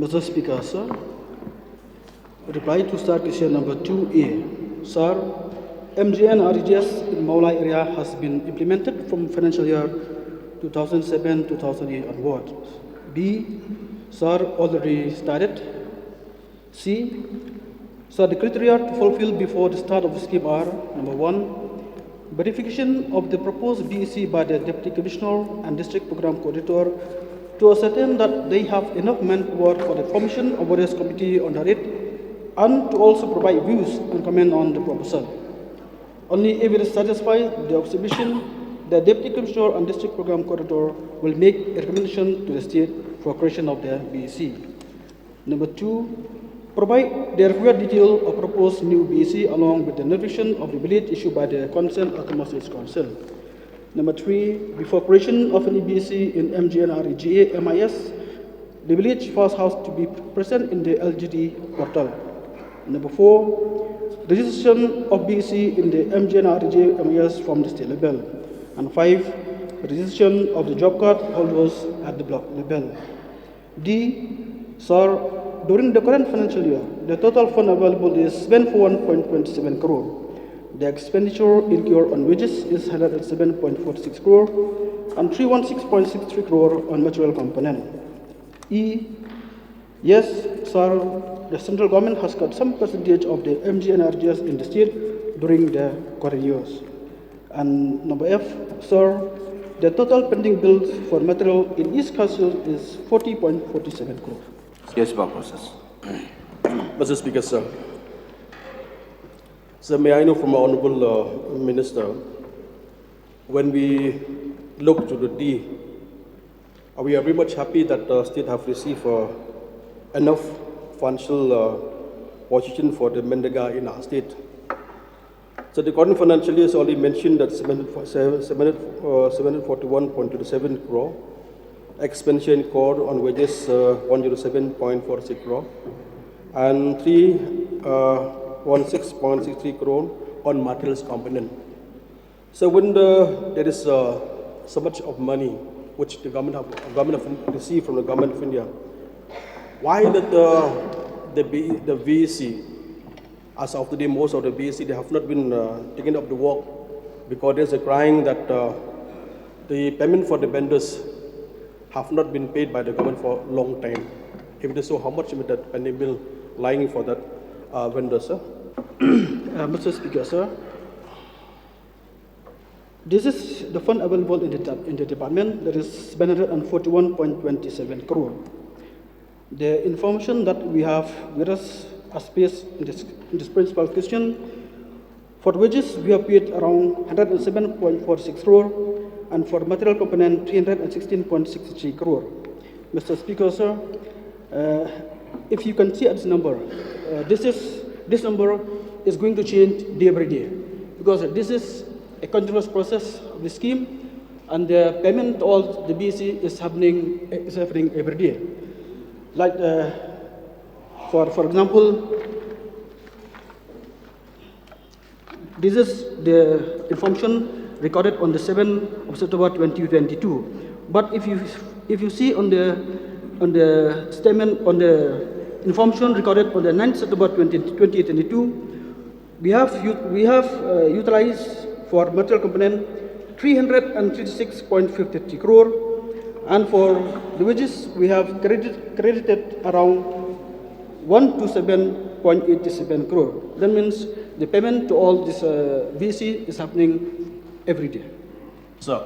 Mr. Speaker, sir, reply to star question number 2A. Sir, MGN RGS in Meghalaya area has been implemented from financial year 2007-2008 onward. B, sir, already started. C, sir, the criteria to fulfill before the start of the scheme are: number 1, verification of the proposed VEC by the Deputy Commissioner and District Program Coordinator to ascertain that they have enough manpower for the formation of various committee under it, and to also provide views and comment on the proposal. Only if it is satisfied with the observation, the Deputy Commissioner and District Program Coordinator will make a recommendation to the state for creation of the VEC. Number 2, provide the required detail of proposed new VEC along with the notification of the village issued by the concerned Autonomous State Council. Number 3, before creation of any VEC in MGNREGA MIS, the village first has to be present in the LGD portal. Number 4, registration of VEC in the MGNREGA MIS from the state level. And 5, registration of the job card holders at the block level. D, sir, during the current financial year, the total fund available is 741.27 crore. The expenditure incurred on wages is 107.46 crore and 316.63 crore on material component. E, yes, sir, the central government has got some percentage of the MGNRGS in the state during the current years. And number F, sir, the total pending bills for material in each council is 40.47 crore. Yes, process. Mr. Speaker, sir. So may I know from our Honorable Minister, when we look to the D, we are very much happy that the state have received enough financial position for the Mendega in our state. So the current financial year is only mentioned that 741.27 crore, expenditure incurred on wages 107.46 crore, and 316.63 crore on materials component. So when there is so much of money which the government have received from the government of India, why that the VEC, as of today, most of the VEC, they have not been taken up the work, because there's a crying that the payment for the vendors have not been paid by the government for a long time. If it is so, how much is that pending bill lying for that vendor, sir? Mr. Speaker, sir, this is the fund available in the department. That is 741.27 crore. The information that we have with us as based in this principal question, for wages we have paid around 107.46 crore, and for material component 316.63 crore. Mr. Speaker, sir, if you can see at this number, this number is going to change day by day, because this is a continuous process of the scheme, and the payment to all the BC is happening every day. Like for example, this is the information recorded on the 7th of September 2022. But if you see on the statement, on the information recorded on the 9th September 2022, we have utilized for material component 336.53 crore, and for the wages we have credited around 127.87 crore. That means the payment to all this VC is happening every day. Sir,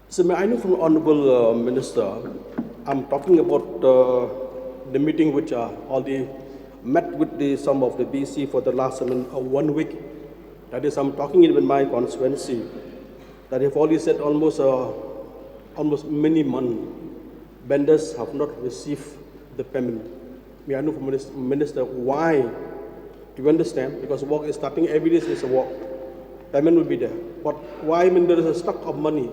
so may I know from the Honorable Minister, I'm talking about the meeting which already met with some of the BC for the last 1 week. That is, I'm talking in my constituency, that have already said almost many months, vendors have not received the payment. May I know from the Minister why? You understand? Because work is starting every day, is a work. Payment will be there. But why, when there is a stock of money?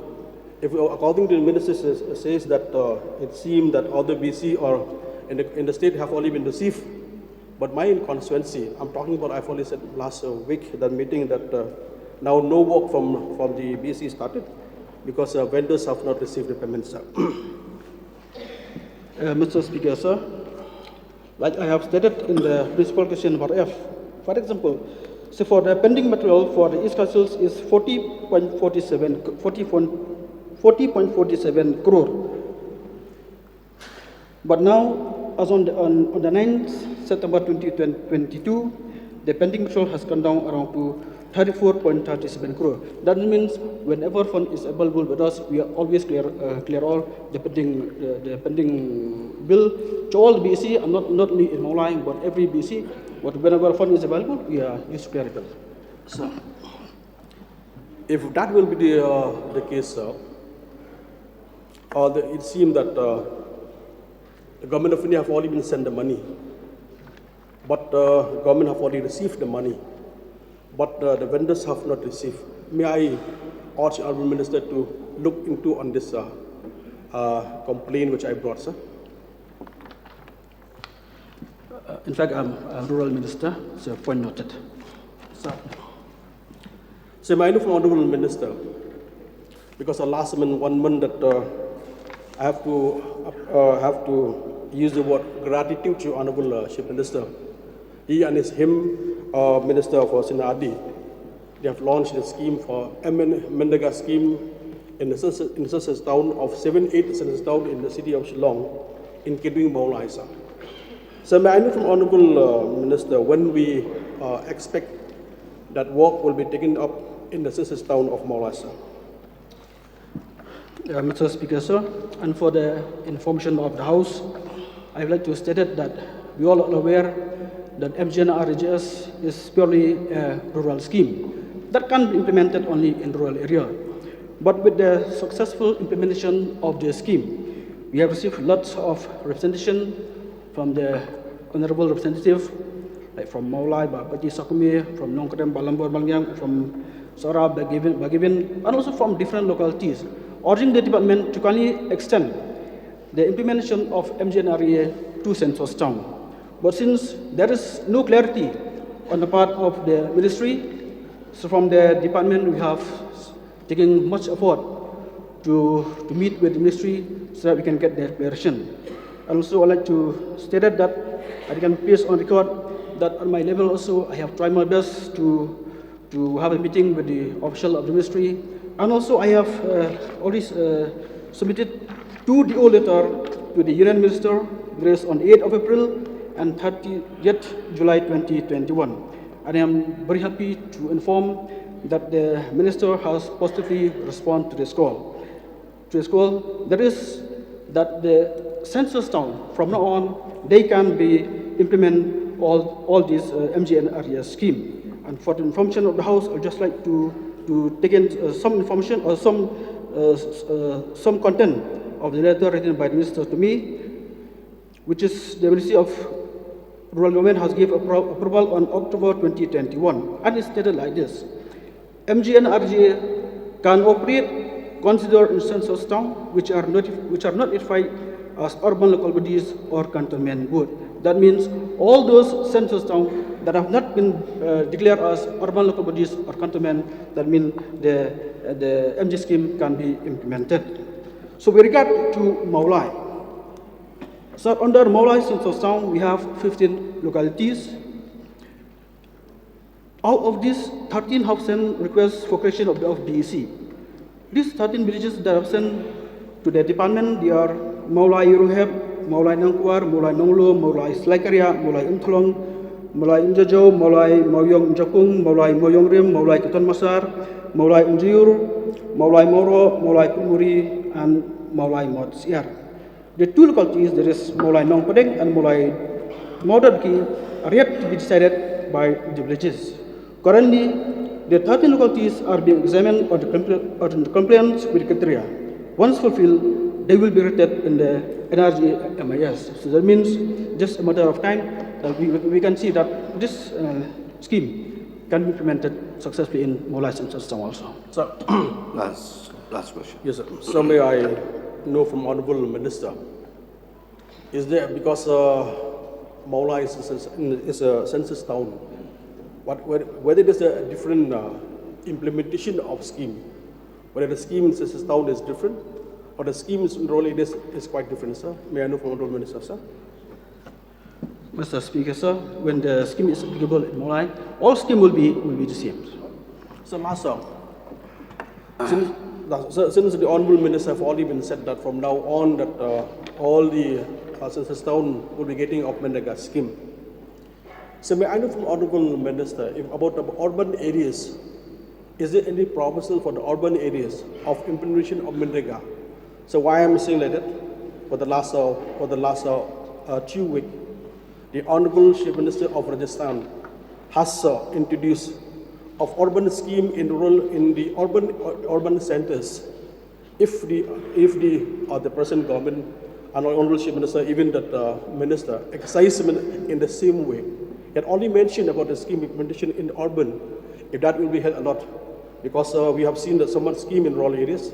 If according to the Minister says that it seems that all the BC or in the state have already been received. But my constituency, I'm talking about, I've already said last week, that meeting, that now no work from the BC started because vendors have not received the payments. Mr. Speaker, sir, like I have stated in the principal question number F, for example, so for the pending material for the East Castles is 40.47 crore. But now, as on the 9th September 2022, the pending material has come down around to 34.37 crore. That means whenever fund is available with us, we are always clear all the pending bill to all the BC, and not only in Meghalaya, but every BC. But whenever fund is available, we are used to clear it. So, if that will be the case, sir, it seems that the government of India have already been sent the money, but the government have already received the money, but the vendors have not received. May I urge the Honourable Minister to look into on this complaint which I brought, sir? In fact, I'm a rural minister, so point noted. So may I know from Honourable Minister, because last month, 1 month that I have to use the word gratitude to Honourable Chief Minister. He and him, Minister for Sinadi, they have launched a scheme for Mendaga scheme in the census town of 7-8 census town in the city of Shillong in Kedwing Meghalaya. So may I know from Honourable Minister when we expect that work will be taken up in the census town of Meghalaya? Mr. Speaker, sir, and for the information of the House, I would like to state that we all are aware that MGNRGS is purely a rural scheme that can be implemented only in rural area. But with the successful implementation of the scheme, we have received lots of representation from the honorable representative, like from Meghalaya, Bapati Sakumi, from Nongkrem, Balambor, Bangyang, from Sora, Bagivin, and also from different localities, urging the department to kindly extend the implementation of MGNREA to census town. But since there is no clarity on the part of the ministry, so from the department we have taken much effort to meet with the ministry so that we can get the direction. And also I'd like to state that I can place on record that on my level also I have tried my best to have a meeting with the official of the ministry. And also I have already submitted 2 DO letter to the Union Minister addressed on 8th of April and 30th July 2021. And I am very happy to inform that the Minister has positively responded to this call. That is that the census town, from now on, they can be implement all these MGNREA scheme. And for the information of the House, I'd just like to take in some information or some content of the letter written by the Minister to me, which is the Ministry of Rural Development has given approval on October 2021, and it stated like this: MGNRGA can operate considered in census town which are not notified as urban local bodies or cantonment board. That means all those census towns that have not been declared as urban local bodies or cantonment, that means the MG scheme can be implemented. So with regard to Meghalaya, so under Meghalaya census town we have 15 localities. Out of these, 13 have sent requests for creation of BEC. These 13 villages that have sent to the department, they are Meghalaya Ruheb, Meghalaya Nangkwar, Meghalaya Nonglo, Meghalaya Slaikaria, Meghalaya Untolong, Meghalaya Unjajo, Meghalaya Moyong Jakung, Meghalaya Moyong Rim, Meghalaya Keton Masar, Meghalaya Unjur, Meghalaya Moro, Meghalaya Kumuri, and Meghalaya Mod Siar. The 2 localities, there is Meghalaya Nongpadeng and Meghalaya Modadki, are yet to be decided by the villages. Currently, the 13 localities are being examined on the compliance with criteria. Once fulfilled, they will be rated in the NRG MIS. So that means just a matter of time that we can see that this scheme can be implemented successfully in Meghalaya census town also. So, Last question. yes, sir. So may I know from Honourable Minister, is there, because Meghalaya is a census town, whether there's a different implementation of scheme, whether the scheme in census town is different But the schemes in rural areas is quite different, sir. May I know from Honorable Minister, sir? Mr. Speaker, sir, when the scheme is applicable in Molai, all scheme will be the same. So last, sir, since the Honorable Minister have already been said that from now on that all the census town will be getting of Mendega scheme. So may I know from Honorable Minister if about the urban areas, is there any proposal for the urban areas of implementation of Mendega? So why I'm saying like that? For the last 2 weeks, the Honorable Chief Minister of Rajasthan has introduced of urban scheme in the urban centers. If the present government and Honorable Chief Minister, even that minister, exercise in the same way. He had only mentioned about the scheme implementation in urban. If that will be helped a lot, because we have seen that so much scheme in rural areas.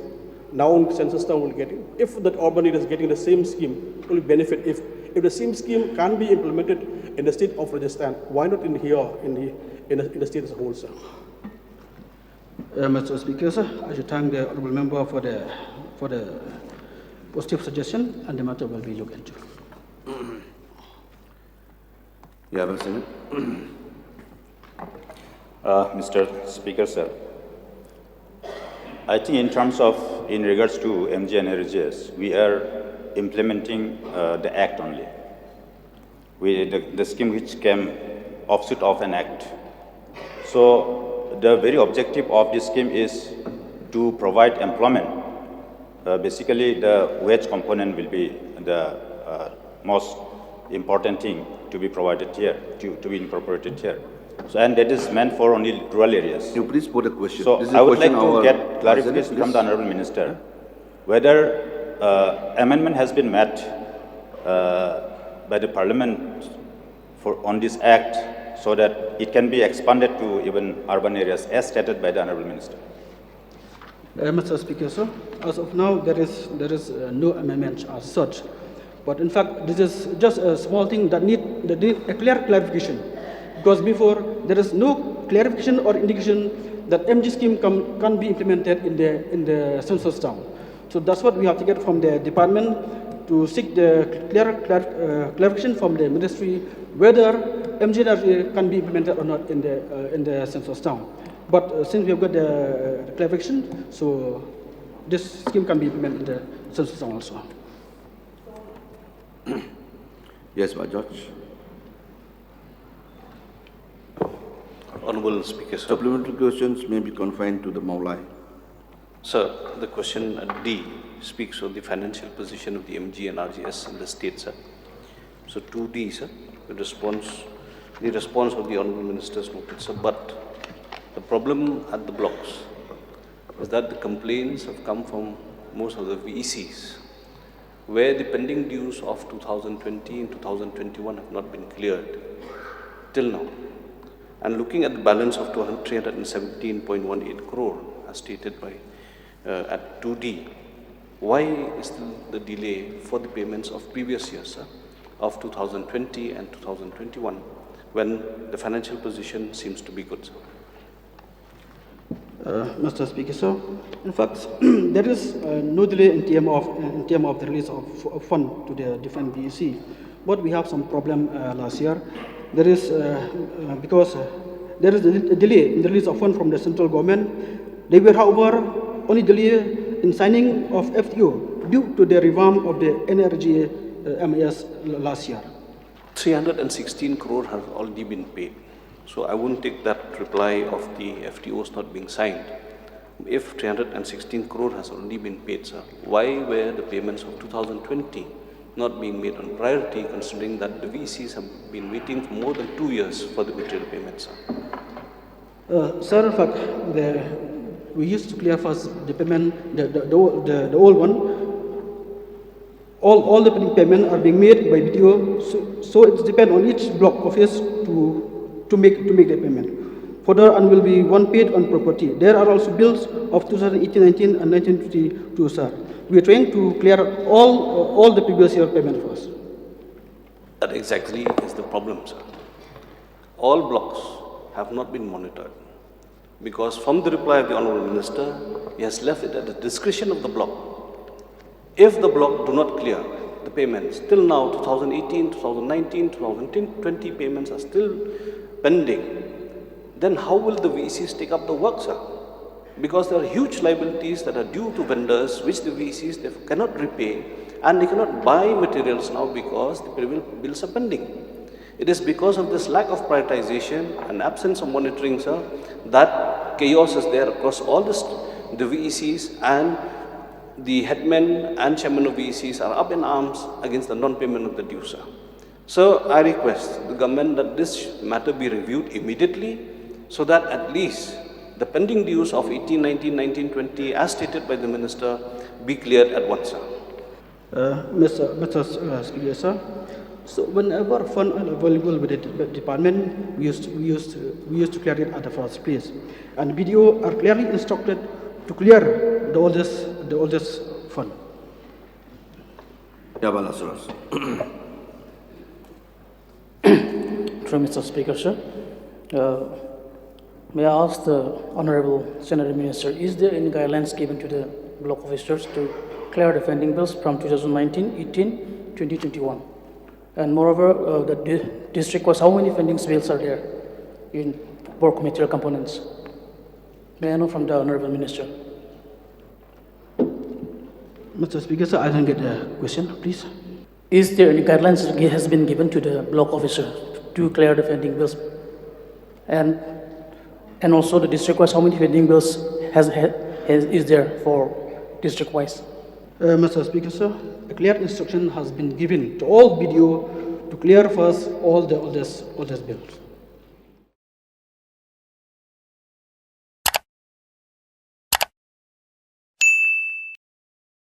Now census town will get it. If that urban area is getting the same scheme, it will benefit. If the same scheme can be implemented in the state of Rajasthan, why not in here in the state as a whole, sir? Mr. Speaker, sir, I should thank the honourable member for the positive suggestion, and the matter will be looked into. Yeah, President. Mr. Speaker, sir, I think in regards to MG and RGS, we are implementing the act only. The scheme which came offshoot of an act. So the very objective of this scheme is to provide employment. Basically, the wage component will be the most important thing to be provided here, to be incorporated here. So, and that is meant for only rural areas. You please put a question. So I would like to get clarification from the Honourable Minister whether amendment has been met by the Parliament on this Act so that it can be expanded to even urban areas as stated by the Honourable Minister. Mr. Speaker, sir, as of now, there is no amendment as such. But in fact, this is just a small thing that need a clear clarification. Because before, there is no clarification or indication that MG scheme can be implemented in the census town. So that's what we have to get from the department to seek the clarification from the ministry whether MG can be implemented or not in the census town. But since we have got the clarification, so this scheme can be implemented in the census town also. Yes, my Judge. Honourable Speaker, sir. Supplementary questions may be confined to the Maulai. Sir, the question D speaks of the financial position of the MG and RGS in the state, sir. So 2D, sir, the response of the Honourable Minister's noted, sir. But the problem at the blocks is that the complaints have come from most of the VECs, where the pending dues of 2020 and 2021 have not been cleared till now. And looking at the balance of 317.18 crore, as stated by at 2D, why is the delay for the payments of previous years, sir, of 2020 and 2021, when the financial position seems to be good, sir? Mr. Speaker, sir, in fact, there is no delay in terms of the release of fund to the different VEC, but we have some problem last year. There is because there is a delay in the release of fund from the central government. They were, however, only delay in signing of FTO due to the revamp of the NRG MAS last year. 316 crore have already been paid. So I won't take that reply of the FTOs not being signed. If 316 crore has already been paid, sir, why were the payments of 2020 not being made on priority, considering that the VCs have been waiting for more than 2 years for the material payments, sir? Sir, in fact, we used to clear first the payment, the old one. All the payment are being made by BTO, so it depends on each block office to make the payment. Further, and will be one paid on property. There are also bills of 2018-19 and 1922, sir. We are trying to clear all the previous year payment first. That exactly is the problem, sir. All blocks have not been monitored, because from the reply of the Honourable Minister, he has left it at the discretion of the block If the block do not clear the payments, till now 2018, 2019, 2020 payments are still pending, then how will the VECs take up the work, sir? Because there are huge liabilities that are due to vendors which the VECs they cannot repay, and they cannot buy materials now because the bills are pending. It is because of this lack of prioritization and absence of monitoring, sir, that chaos is there across all the VECs, and the headmen and chairman of VECs are up in arms against the non-payment of the dues, sir. So I request the government that this matter be reviewed immediately so that at least the pending dues of 18, 19, 19, 20, as stated by the minister, be cleared at once, sir. Mr. Speaker, sir. So whenever funds are available with the department, we used to clear it at the first place, and BDO are clearly instructed to clear the oldest fund. Yeah, Balasras. Through Mr. Speaker, sir. May I ask the Honorable Senator Minister, is there any guidelines given to the block officers to clear the pending bills from 2019, 18, 2021? And moreover, the district was how many pending bills are there in work material components? May I know from the Honorable Minister? Mr. Speaker, sir, I don't get the question, please. Is there any guidelines that has been given to the block officer to clear the pending bills? And also the district-wise, how many pending bills is there for district-wise? Mr. Speaker, sir, a clear instruction has been given to all BDO to clear first all the oldest bills.